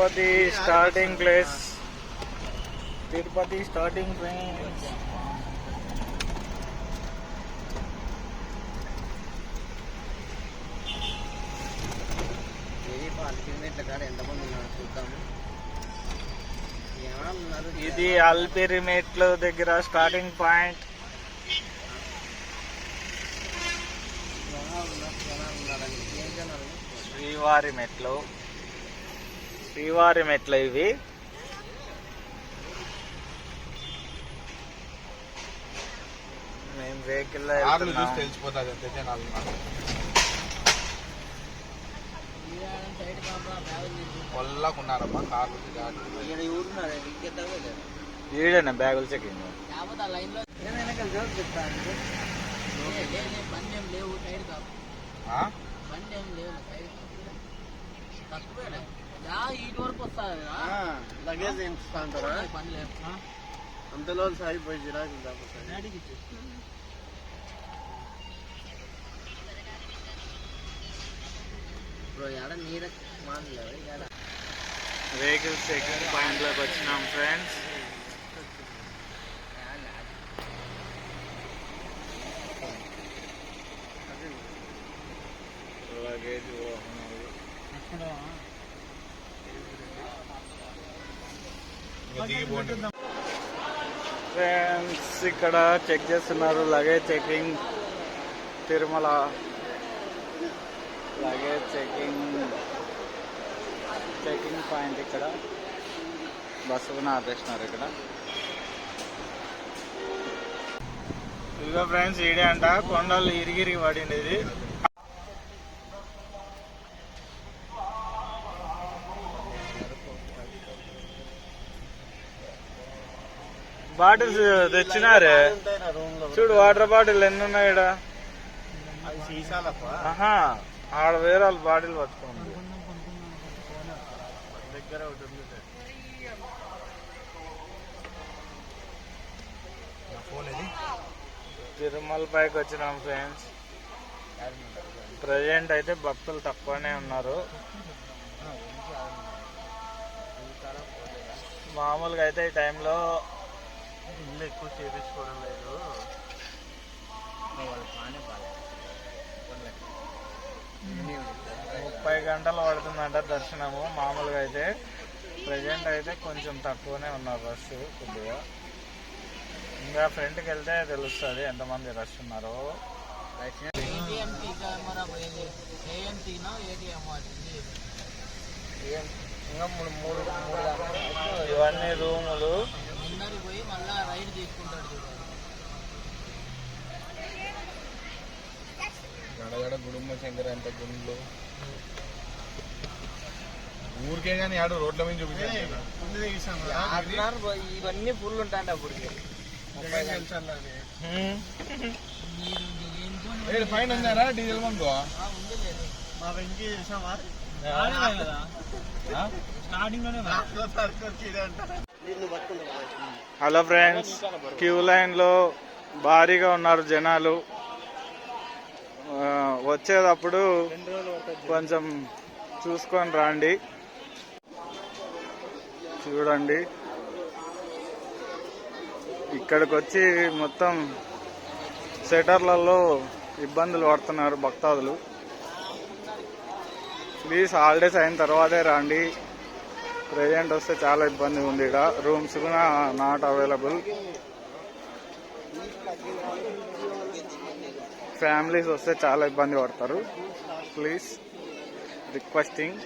Tirupati starting place. Tirupati starting place. ఇది అల్పిరి మెట్లు దగ్గర స్టార్టింగ్ పాయింట్. శ్రీవారి మెట్లు ఇవి. మేము వెహికల్ కొల్లకున్నారమ్మా కార్లు ఈడేనా బ్యాగులు చెక్కింది. లగేజ్ అంటారా అంతలో సాగిపోయి జిరాకు వెహికల్ చెకింగ్ పాయింట్ లోకి వచ్చినాం ఫ్రెండ్స్. లగేజ్ ఫ్రెండ్స్ ఇక్కడ చెక్ చేస్తున్నారు luggage checking. Tirumala luggage checking point ఇక్కడ. బస్సు కూడా ఆపేస్తున్నారు ఇక్కడ. ఇదిగో ఫ్రెండ్స్ ఈడే అంట కొండలు ఇరిగిరిగి పడిండేది. బాటిల్స్ తెచ్చినారే చూడు, వాటర్ బాటిల్ ఎన్ని ఉన్నాయి ఇక్కడ. ఆడ వేరే వాళ్ళు బాటిల్ పట్టుకోండి. దగ్గర ఒకటి ఉంది. తిరుమల పైకి వచ్చినాం ఫ్రెండ్స్. ప్రజెంట్ అయితే భక్తులు తక్కువనే ఉన్నారు. మామూలుగా అయితే ఈ టైంలో ఇల్లు ఎక్కువ చేపించుకోవడం లేదు. 30 గంటలు పడుతుందంట దర్శనము. మామూలుగా అయితే ప్రజెంట్ అయితే కొంచెం తక్కువనే ఉన్నారు రష్ కొద్దిగా. ఇంకా ఫ్రంట్కి వెళ్తే తెలుస్తుంది ఎంతమంది రష్ ఉన్నారో. ఇవన్నీ రూములు. గడగడ గుడుమ్మ శంకర అంత గుండ్లు ఊరికే కానీ ఆడు రోడ్ల మీద చూపించాను. ఇవన్నీ ఫుల్ ఉంటాయండి అప్పటికి. పైన ఉన్నారా డీజిల్ బంక్? మా వెంకీ చేసామా హలో ఫ్రెండ్స్, క్యూ లైన్ లో భారీగా ఉన్నారు జనాలు. వచ్చేటప్పుడు కొంచెం చూసుకొని రండి. చూడండి ఇక్కడికి వచ్చి మొత్తం సెటర్లలో ఇబ్బందులు పడుతున్నారు భక్తాదులు. ప్లీజ్ హాలిడేస్ అయిన తర్వాతే రండి. ప్రెజెంట్ వస్తే చాలా ఇబ్బంది ఉంది. ఇక్కడ రూమ్స్ కూడా నాట్ అవైలబుల్. ఫ్యామిలీస్ వస్తే చాలా ఇబ్బంది పడతారు. Please requesting.